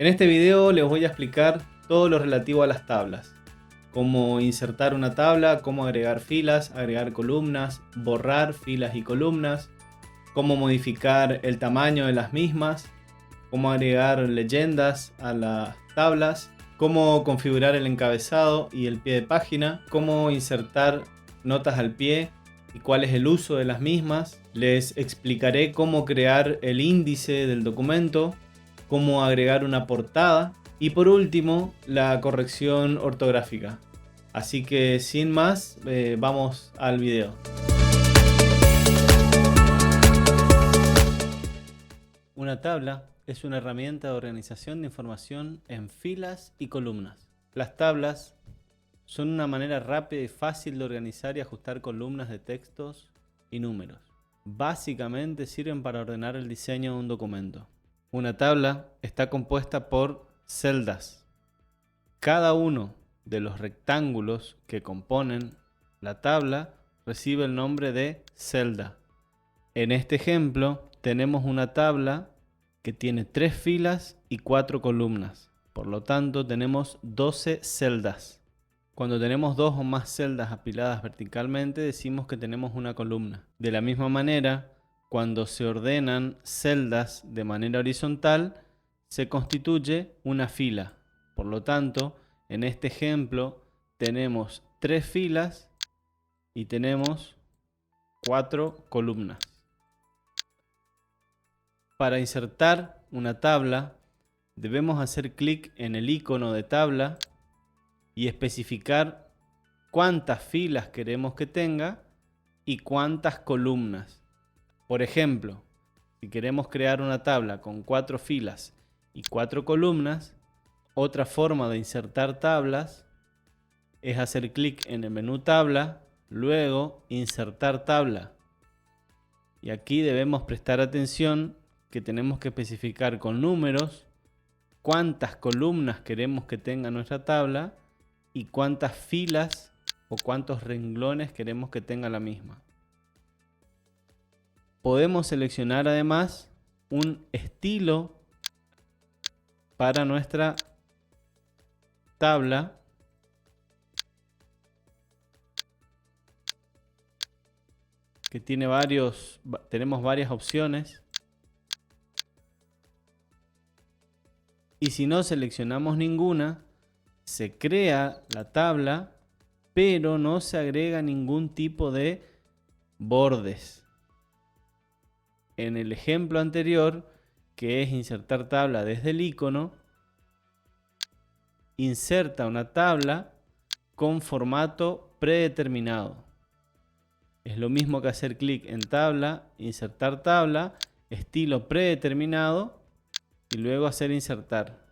En este video les voy a explicar todo lo relativo a las tablas. Cómo insertar una tabla, cómo agregar filas, agregar columnas, borrar filas y columnas, cómo modificar el tamaño de las mismas, cómo agregar leyendas a las tablas, cómo configurar el encabezado y el pie de página, cómo insertar notas al pie y cuál es el uso de las mismas. Les explicaré cómo crear el índice del documento, cómo agregar una portada y por último la corrección ortográfica. Así que sin más, vamos al video. Una tabla es una herramienta de organización de información en filas y columnas. Las tablas son una manera rápida y fácil de organizar y ajustar columnas de textos y números. Básicamente sirven para ordenar el diseño de un documento. Una tabla está compuesta por celdas. Cada uno de los rectángulos que componen la tabla recibe el nombre de celda. En este ejemplo tenemos una tabla que tiene 3 filas y 4 columnas. Por lo tanto tenemos 12 celdas. Cuando tenemos 2 o más celdas apiladas verticalmente decimos que tenemos una columna. De la misma manera, cuando se ordenan celdas de manera horizontal, se constituye una fila. Por lo tanto, en este ejemplo tenemos 3 filas y tenemos 4 columnas. Para insertar una tabla, debemos hacer clic en el icono de tabla y especificar cuántas filas queremos que tenga y cuántas columnas. Por ejemplo, si queremos crear una tabla con 4 filas y 4 columnas, otra forma de insertar tablas es hacer clic en el menú tabla, luego insertar tabla. Y aquí debemos prestar atención que tenemos que especificar con números cuántas columnas queremos que tenga nuestra tabla y cuántas filas o cuántos renglones queremos que tenga la misma. Podemos seleccionar además un estilo para nuestra tabla que tenemos varias opciones. Y si no seleccionamos ninguna, se crea la tabla, pero no se agrega ningún tipo de bordes. En el ejemplo anterior, que es insertar tabla desde el icono, inserta una tabla con formato predeterminado. Es lo mismo que hacer clic en tabla, insertar tabla, estilo predeterminado y luego hacer insertar.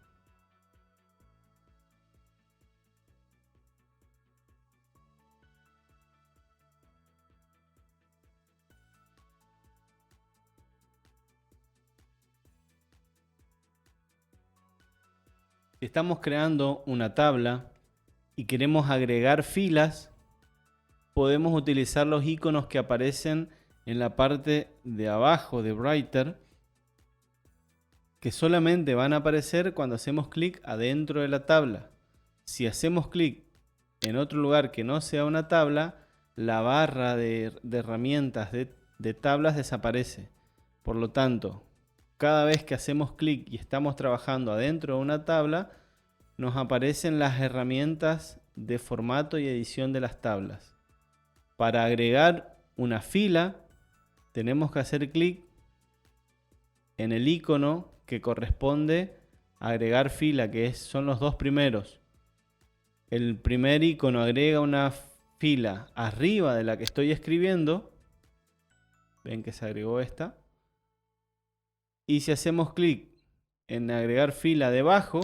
Si estamos creando una tabla y queremos agregar filas, podemos utilizar los iconos que aparecen en la parte de abajo de Writer, que solamente van a aparecer cuando hacemos clic adentro de la tabla. Si hacemos clic en otro lugar que no sea una tabla, la barra de herramientas de tablas desaparece. Por lo tanto, cada vez que hacemos clic y estamos trabajando adentro de una tabla, nos aparecen las herramientas de formato y edición de las tablas. Para agregar una fila, tenemos que hacer clic en el icono que corresponde a agregar fila, que son los dos primeros. El primer icono agrega una fila arriba de la que estoy escribiendo. Ven que se agregó esta. Y si hacemos clic en agregar fila debajo,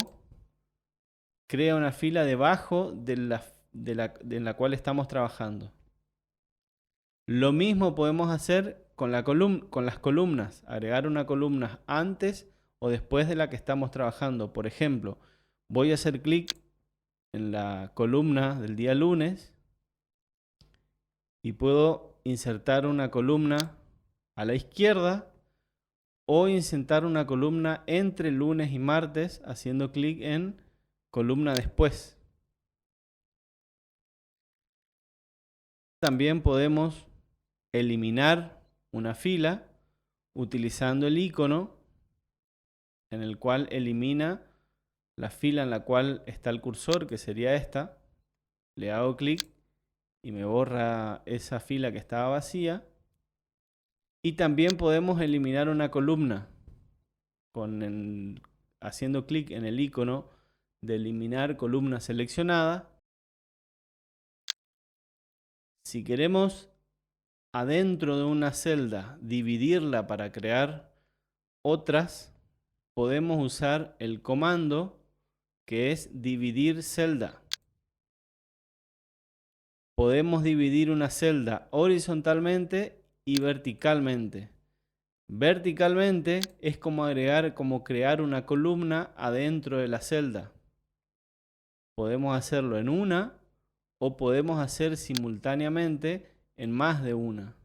crea una fila debajo de la cual estamos trabajando. Lo mismo podemos hacer con las columnas. Agregar una columna antes o después de la que estamos trabajando. Por ejemplo, voy a hacer clic en la columna del día lunes y puedo insertar una columna a la izquierda o insertar una columna entre lunes y martes haciendo clic en columna después. También podemos eliminar una fila utilizando el icono en el cual elimina la fila en la cual está el cursor, que sería esta. Le hago clic y me borra esa fila que estaba vacía. Y también podemos eliminar una columna haciendo clic en el icono de eliminar columna seleccionada. Si queremos adentro de una celda dividirla para crear otras, podemos usar el comando que es dividir celda. Podemos dividir una celda horizontalmente y verticalmente. Verticalmente es como crear una columna adentro de la celda. Podemos hacerlo en una o podemos hacer simultáneamente en más de una.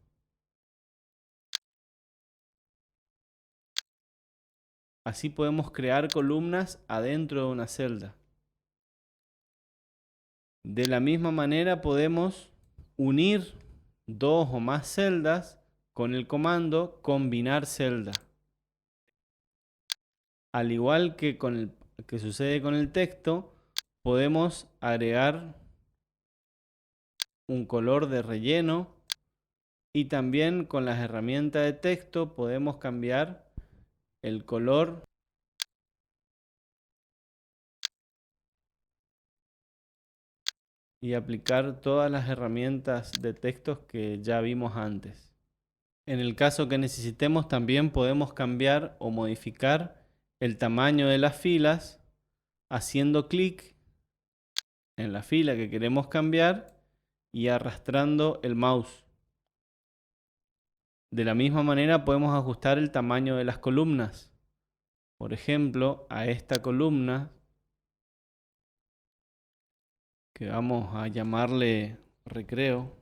Así podemos crear columnas adentro de una celda. De la misma manera podemos unir dos o más celdas con el comando combinar celda. Al igual que que sucede con el texto, podemos agregar un color de relleno y también con las herramientas de texto podemos cambiar el color y aplicar todas las herramientas de textos que ya vimos antes. En el caso que necesitemos también podemos cambiar o modificar el tamaño de las filas haciendo clic en la fila que queremos cambiar y arrastrando el mouse. De la misma manera podemos ajustar el tamaño de las columnas. Por ejemplo, a esta columna que vamos a llamarle recreo,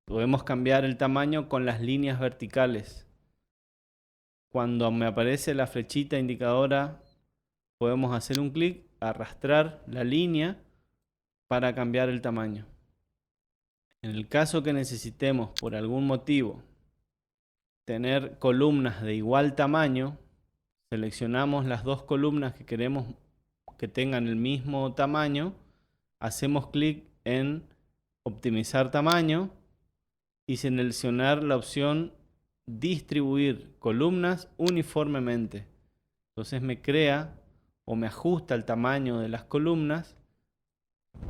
podemos cambiar el tamaño con las líneas verticales. Cuando me aparece la flechita indicadora, podemos hacer un clic, arrastrar la línea para cambiar el tamaño. En el caso que necesitemos por algún motivo tener columnas de igual tamaño, seleccionamos las dos columnas que queremos que tengan el mismo tamaño, hacemos clic en optimizar tamaño y seleccionar la opción distribuir columnas uniformemente. Entonces me crea o me ajusta el tamaño de las columnas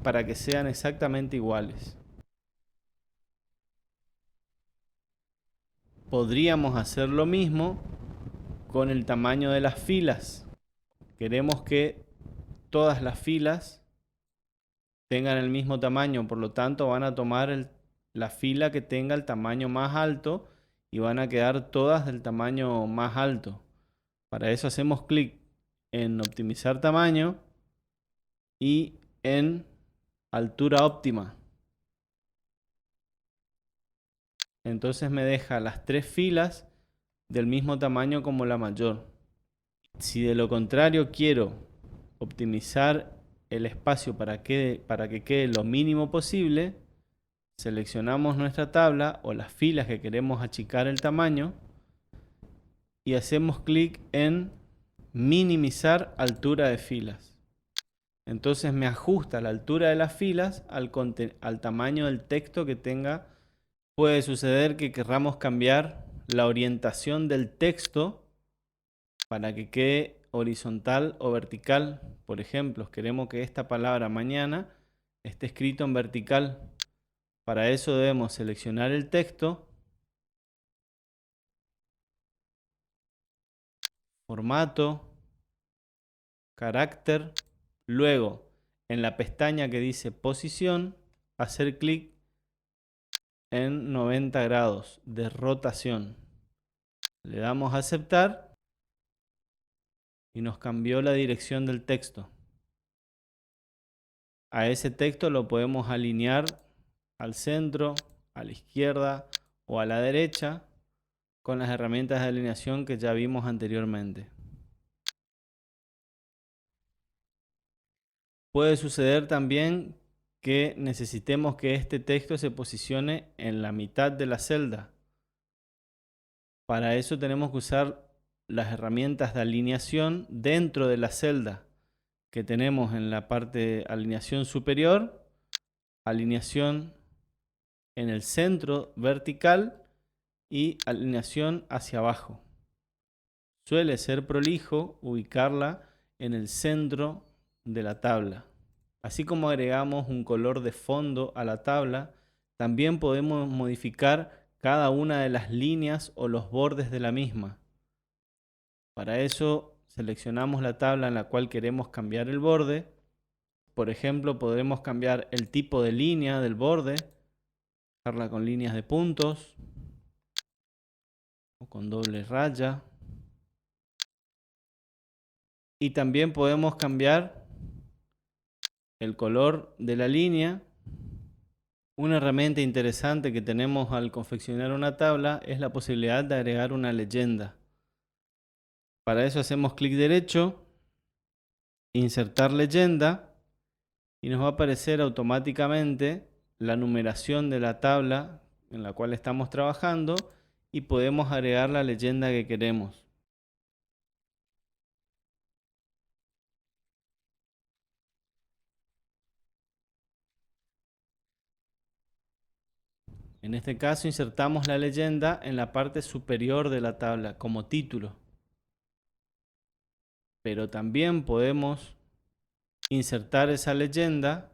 para que sean exactamente iguales. Podríamos hacer lo mismo con el tamaño de las filas. Queremos que todas las filas tengan el mismo tamaño, por lo tanto van a tomar la fila que tenga el tamaño más alto y van a quedar todas del tamaño más alto. Para eso hacemos clic en optimizar tamaño y en altura óptima. Entonces me deja las tres filas del mismo tamaño como la mayor. Si de lo contrario quiero optimizar el espacio para que quede lo mínimo posible, seleccionamos nuestra tabla o las filas que queremos achicar el tamaño y hacemos clic en minimizar altura de filas. Entonces me ajusta la altura de las filas al tamaño del texto que tenga. Puede suceder que querramos cambiar la orientación del texto para que quede horizontal o vertical. Por ejemplo, queremos que esta palabra mañana esté escrito en vertical. Para eso debemos seleccionar el texto, formato, carácter, luego en la pestaña que dice posición, hacer clic en 90 grados de rotación. Le damos a aceptar y nos cambió la dirección del texto. A ese texto lo podemos alinear al centro, a la izquierda o a la derecha con las herramientas de alineación que ya vimos anteriormente. Puede suceder también que necesitemos que este texto se posicione en la mitad de la celda. Para eso tenemos que usar las herramientas de alineación dentro de la celda que tenemos en la parte de alineación superior, alineación en el centro vertical y alineación hacia abajo. Suele ser prolijo ubicarla en el centro de la tabla. Así como agregamos un color de fondo a la tabla, también podemos modificar cada una de las líneas o los bordes de la misma. Para eso seleccionamos la tabla en la cual queremos cambiar el borde. Por ejemplo, podremos cambiar el tipo de línea del borde, dejarla con líneas de puntos o con doble raya. Y también podemos cambiar el color de la línea. Una herramienta interesante que tenemos al confeccionar una tabla es la posibilidad de agregar una leyenda. Para eso hacemos clic derecho, insertar leyenda y nos va a aparecer automáticamente la numeración de la tabla en la cual estamos trabajando y podemos agregar la leyenda que queremos. En este caso insertamos la leyenda en la parte superior de la tabla como título. Pero también podemos insertar esa leyenda.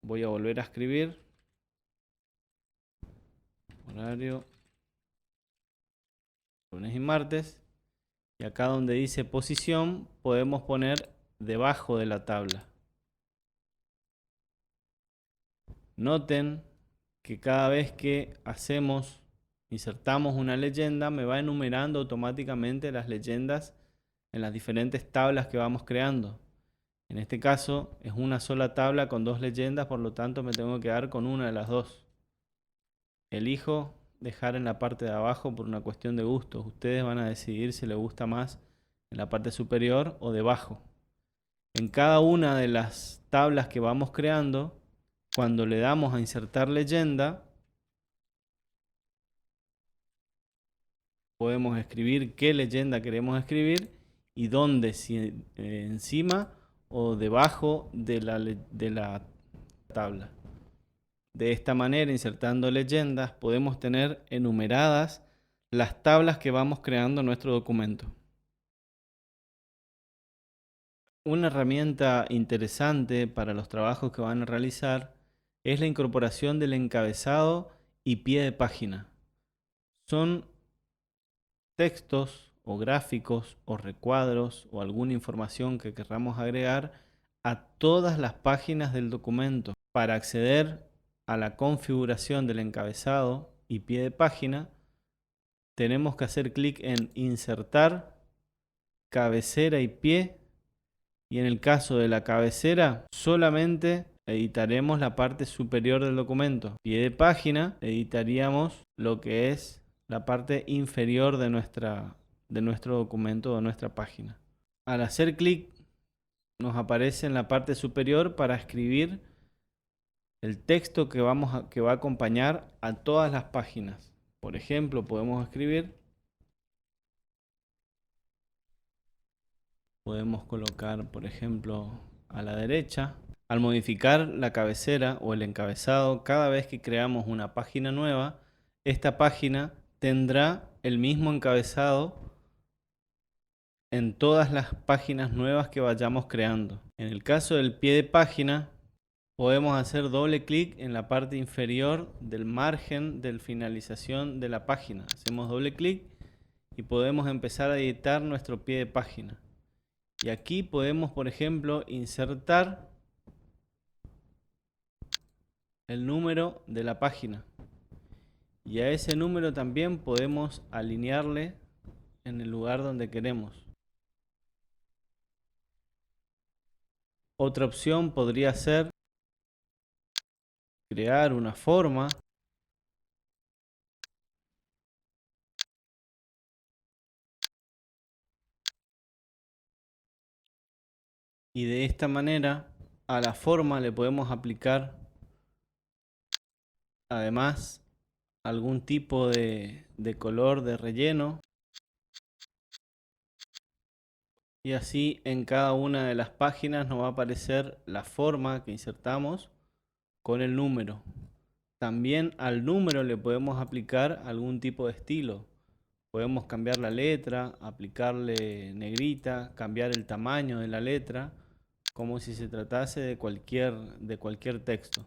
Voy a volver a escribir. Horario lunes y martes. Y acá donde dice posición podemos poner debajo de la tabla. Noten que cada vez que insertamos una leyenda, me va enumerando automáticamente las leyendas en las diferentes tablas que vamos creando. En este caso es una sola tabla con dos leyendas, por lo tanto me tengo que quedar con una de las dos. Elijo dejar en la parte de abajo por una cuestión de gustos. Ustedes van a decidir si les gusta más en la parte superior o debajo. En cada una de las tablas que vamos creando, cuando le damos a insertar leyenda, podemos escribir qué leyenda queremos escribir y dónde, si encima o debajo de la tabla. De esta manera, insertando leyendas, podemos tener enumeradas las tablas que vamos creando en nuestro documento. Una herramienta interesante para los trabajos que van a realizar es la incorporación del encabezado y pie de página. Son textos o gráficos o recuadros o alguna información que queramos agregar a todas las páginas del documento. Para acceder a la configuración del encabezado y pie de página, tenemos que hacer clic en insertar, cabecera y pie, y en el caso de la cabecera solamente editaremos la parte superior del documento. Pie de página, editaríamos lo que es la parte inferior de nuestro documento o de nuestra página. Al hacer clic nos aparece en la parte superior para escribir el texto que va a acompañar a todas las páginas. Por ejemplo, podemos colocar, por ejemplo, a la derecha. Al modificar la cabecera o el encabezado, cada vez que creamos una página nueva, esta página tendrá el mismo encabezado en todas las páginas nuevas que vayamos creando. En el caso del pie de página, podemos hacer doble clic en la parte inferior del margen de finalización de la página. Hacemos doble clic y podemos empezar a editar nuestro pie de página. Y aquí podemos, por ejemplo, insertar el número de la página. Y a ese número también podemos alinearle en el lugar donde queremos. Otra opción podría ser crear una forma Y de esta manera a la forma le podemos aplicar además algún tipo de color de relleno. Y así en cada una de las páginas nos va a aparecer la forma que insertamos con el número. También al número le podemos aplicar algún tipo de estilo. Podemos cambiar la letra, aplicarle negrita, cambiar el tamaño de la letra, como si se tratase de cualquier texto.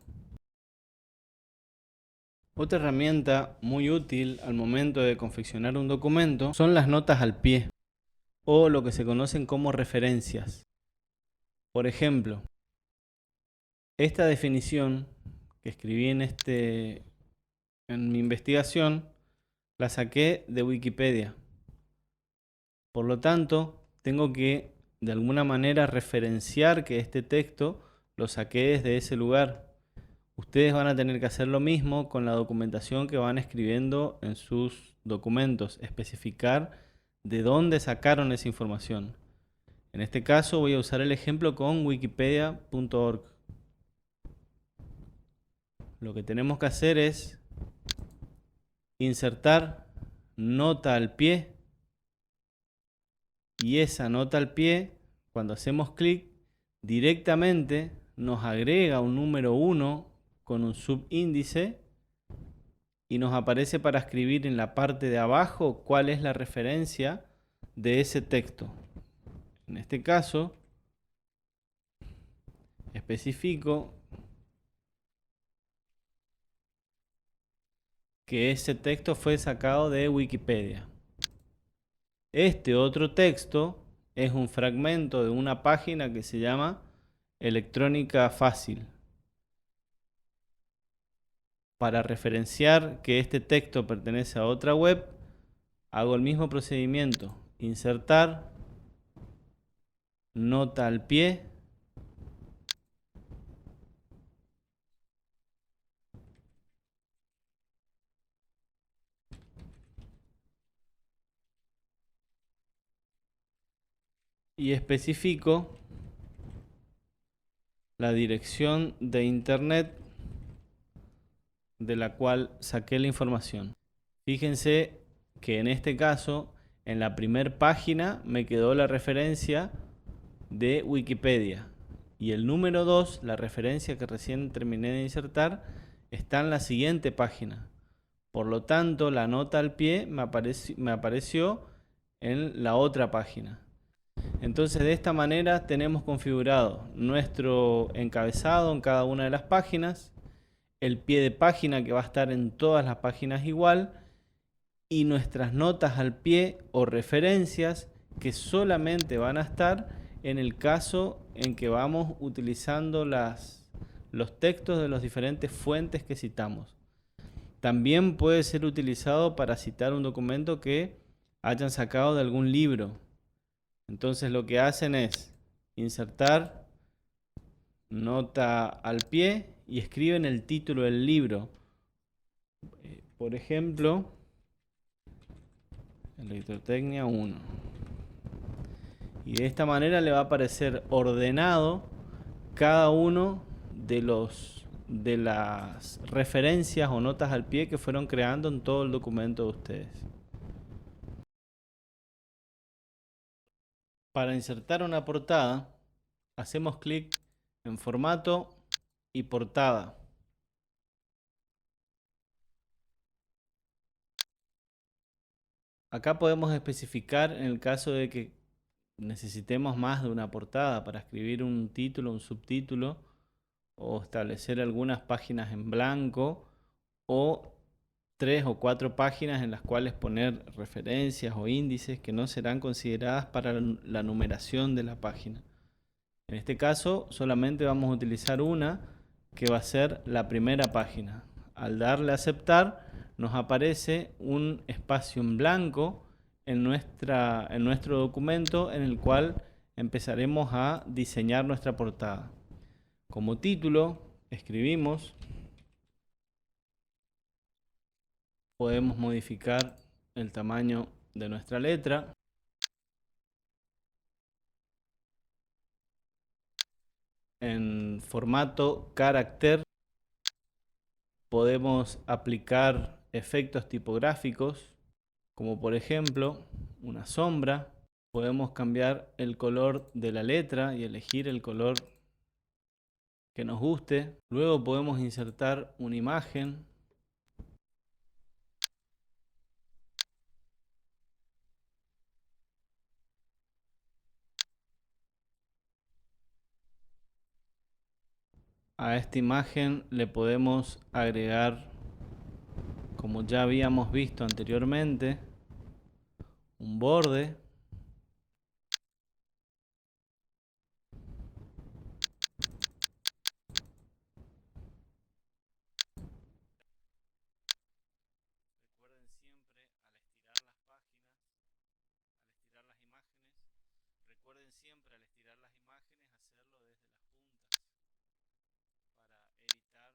Otra herramienta muy útil al momento de confeccionar un documento son las notas al pie, o lo que se conocen como referencias. Por ejemplo, esta definición que escribí en mi investigación la saqué de Wikipedia. Por lo tanto, tengo que de alguna manera referenciar que este texto lo saqué desde ese lugar. Ustedes van a tener que hacer lo mismo con la documentación que van escribiendo en sus documentos, especificar de dónde sacaron esa información. En este caso voy a usar el ejemplo con wikipedia.org. Lo que tenemos que hacer es insertar nota al pie, y esa nota al pie, cuando hacemos clic, directamente nos agrega un número 1 con un subíndice y nos aparece para escribir en la parte de abajo cuál es la referencia de ese texto. En este caso, especifico que ese texto fue sacado de Wikipedia. Este otro texto es un fragmento de una página que se llama Electrónica Fácil. Para referenciar que este texto pertenece a otra web, hago el mismo procedimiento: insertar, nota al pie, y especifico la dirección de internet de la cual saqué la información. Fíjense que en este caso, en la primera página me quedó la referencia de Wikipedia, y el número 2, la referencia que recién terminé de insertar, está en la siguiente página. Por lo tanto, la nota al pie me apareció en la otra página. Entonces, de esta manera tenemos configurado nuestro encabezado en cada una de las páginas, el pie de página que va a estar en todas las páginas igual, y nuestras notas al pie o referencias que solamente van a estar en el caso en que vamos utilizando los textos de las diferentes fuentes que citamos. También puede ser utilizado para citar un documento que hayan sacado de algún libro. Entonces lo que hacen es insertar nota al pie y escriben el título del libro. Por ejemplo, Electrotecnia 1. Y de esta manera le va a aparecer ordenado cada uno de las referencias o notas al pie que fueron creando en todo el documento de ustedes. Para insertar una portada, hacemos clic en formato y portada. Acá podemos especificar en el caso de que necesitemos más de una portada para escribir un título, un subtítulo, o establecer algunas páginas en blanco, o 3 o 4 páginas en las cuales poner referencias o índices que no serán consideradas para la numeración de la página. En este caso solamente vamos a utilizar una, que va a ser la primera página. Al darle a aceptar, nos aparece un espacio en blanco en nuestro documento, en el cual empezaremos a diseñar nuestra portada. Como título escribimos, podemos modificar el tamaño de nuestra letra. en formato carácter podemos aplicar efectos tipográficos, como por ejemplo una sombra. Podemos cambiar el color de la letra y elegir el color que nos guste. Luego podemos insertar una imagen. A esta imagen le podemos agregar, como ya habíamos visto anteriormente, un borde. Recuerden siempre, al estirar las imágenes, hacerlo desde las puntas para evitar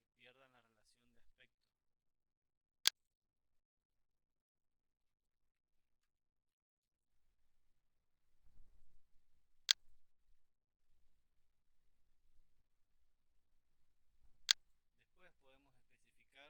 que pierdan la relación de aspecto. Después podemos especificar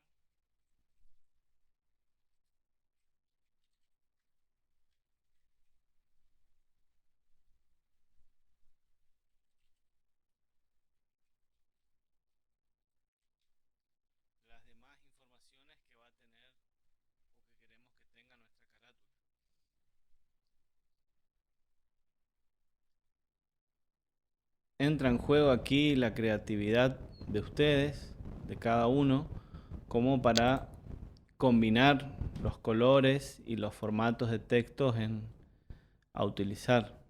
las demás informaciones que va a tener o que queremos que tenga nuestra carátula. Entra en juego aquí la creatividad de ustedes, de cada uno, como para combinar los colores y los formatos de textos a utilizar.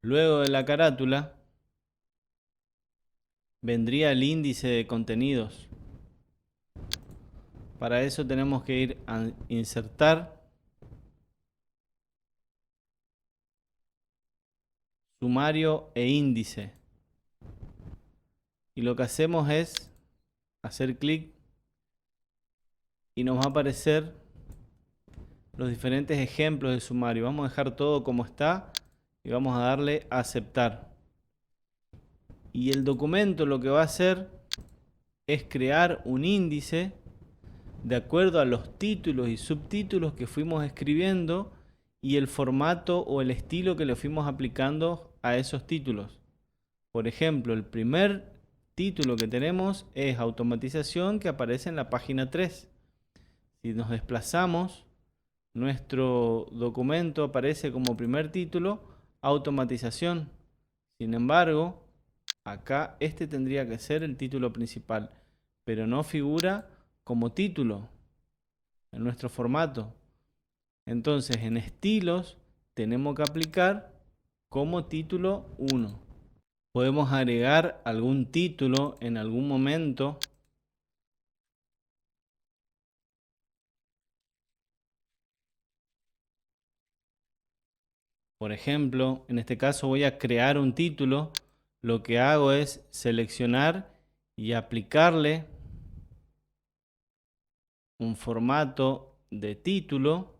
Luego de la carátula vendría el índice de contenidos. Para eso tenemos que ir a insertar, sumario e índice. Y lo que hacemos es hacer clic y nos va a aparecer los diferentes ejemplos de sumario. Vamos a dejar todo como está y vamos a darle a aceptar. Y el documento lo que va a hacer es crear un índice de acuerdo a los títulos y subtítulos que fuimos escribiendo y el formato o el estilo que le fuimos aplicando a esos títulos. Por ejemplo, el primer título que tenemos es automatización, que aparece en la página 3. Si nos desplazamos, nuestro documento aparece como primer título automatización. Sin embargo, acá este tendría que ser el título principal, pero no figura como título en nuestro formato. Entonces, en estilos tenemos que aplicar como título 1. Podemos agregar algún título en algún momento. Por ejemplo, en este caso voy a crear un título. Lo que hago es seleccionar y aplicarle un formato de título.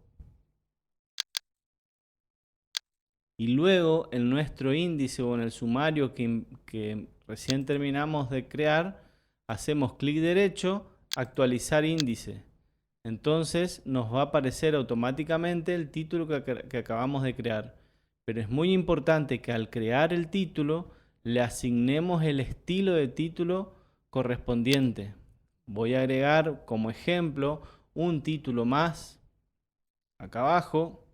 Y luego en nuestro índice o en el sumario que recién terminamos de crear, hacemos clic derecho, actualizar índice. Entonces nos va a aparecer automáticamente el título que acabamos de crear. Pero es muy importante que al crear el título le asignemos el estilo de título correspondiente. Voy a agregar como ejemplo un título más acá abajo.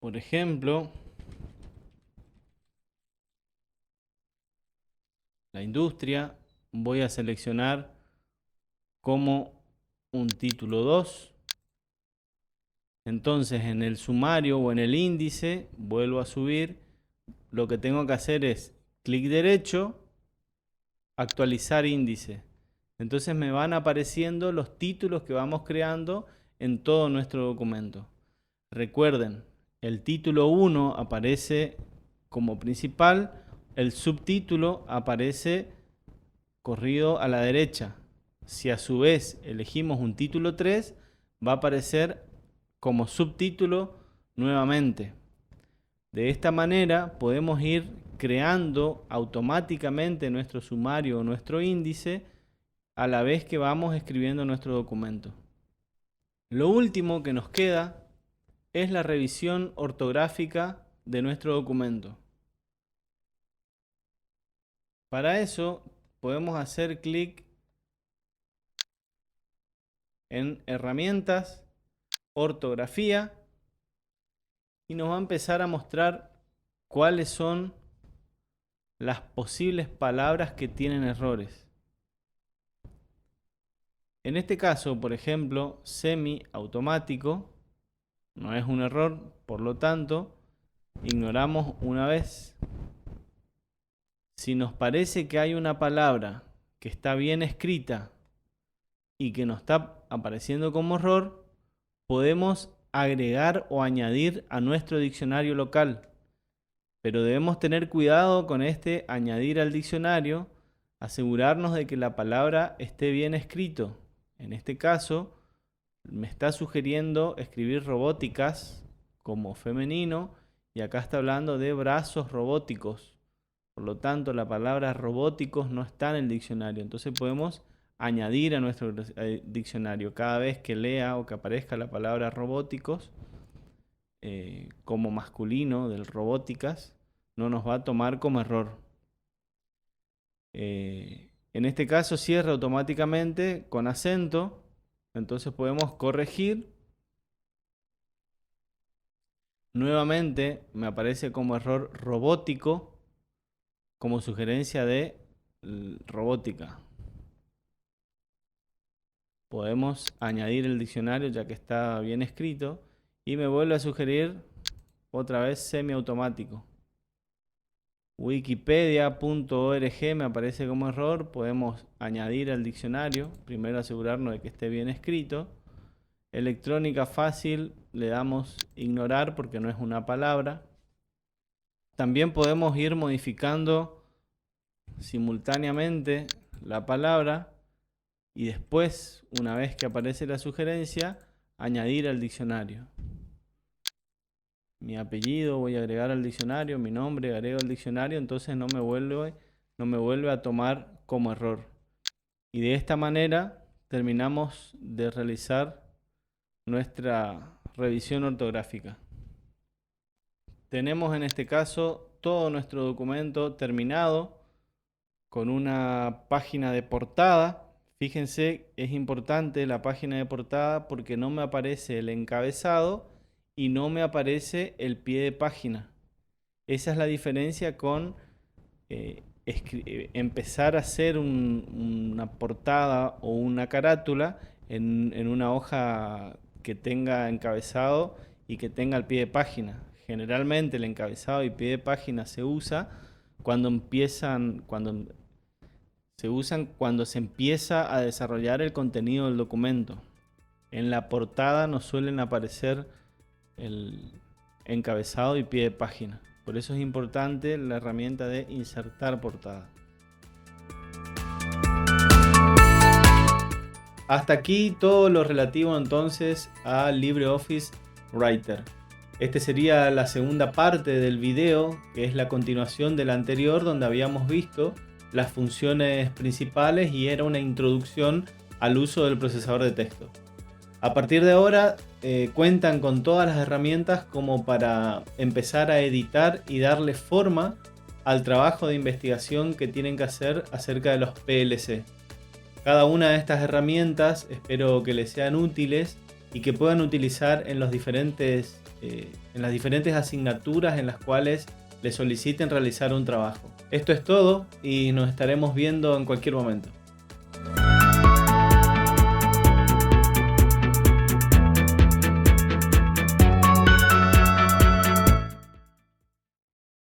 Por ejemplo, la industria. Voy a seleccionar como un título 2. Entonces en el sumario o en el índice vuelvo a subir. Lo que tengo que hacer es clic derecho, actualizar índice. Entonces me van apareciendo los títulos que vamos creando en todo nuestro documento. Recuerden, el título 1 aparece como principal, el subtítulo aparece corrido a la derecha. Si a su vez elegimos un título 3, va a aparecer como subtítulo nuevamente. De esta manera podemos ir creando automáticamente nuestro sumario o nuestro índice a la vez que vamos escribiendo nuestro documento. Lo último que nos queda es la revisión ortográfica de nuestro documento. Para eso podemos hacer clic en Herramientas, Ortografía, y nos va a empezar a mostrar cuáles son las posibles palabras que tienen errores. En este caso, por ejemplo, semiautomático no es un error, por lo tanto, ignoramos una vez. Si nos parece que hay una palabra que está bien escrita y que nos está apareciendo como error, podemos agregar o añadir a nuestro diccionario local. Pero debemos tener cuidado con este añadir al diccionario, asegurarnos de que la palabra esté bien escrito. En este caso, me está sugiriendo escribir robóticas como femenino y acá está hablando de brazos robóticos. Por lo tanto, la palabra robóticos no está en el diccionario. Entonces podemos añadir a nuestro diccionario cada vez que lea o que aparezca la palabra robóticos como masculino del robóticas, no nos va a tomar como error. En este caso cierra automáticamente con acento, entonces podemos corregir. Nuevamente me aparece como error robótico, como sugerencia de robótica. Podemos añadir el diccionario ya que está bien escrito y me vuelve a sugerir otra vez semiautomático. Wikipedia.org me aparece como error, podemos añadir al diccionario, primero asegurarnos de que esté bien escrito. Electrónica fácil, le damos ignorar porque no es una palabra. También podemos ir modificando simultáneamente la palabra y después, una vez que aparece la sugerencia, añadir al diccionario. Mi apellido voy a agregar al diccionario, mi nombre agrego al diccionario, entonces no me vuelve a tomar como error. Y de esta manera terminamos de realizar nuestra revisión ortográfica. Tenemos en este caso todo nuestro documento terminado con una página de portada. Fíjense, es importante la página de portada porque no me aparece el encabezado y no me aparece el pie de página. Esa es la diferencia con empezar a hacer una portada o una carátula en una hoja que tenga encabezado y que tenga el pie de página. Generalmente el encabezado y pie de página se usa cuando se empieza a desarrollar el contenido del documento. En la portada nos suelen aparecer el encabezado y pie de página. Por eso es importante la herramienta de insertar portada. Hasta aquí todo lo relativo entonces a LibreOffice Writer. Este sería la segunda parte del video, que es la continuación de la anterior, donde habíamos visto las funciones principales y era una introducción al uso del procesador de texto. A partir de ahora cuentan con todas las herramientas como para empezar a editar y darle forma al trabajo de investigación que tienen que hacer acerca de los PLC. Cada una de estas herramientas espero que les sean útiles y que puedan utilizar en las diferentes asignaturas en las cuales les soliciten realizar un trabajo. Esto es todo y nos estaremos viendo en cualquier momento.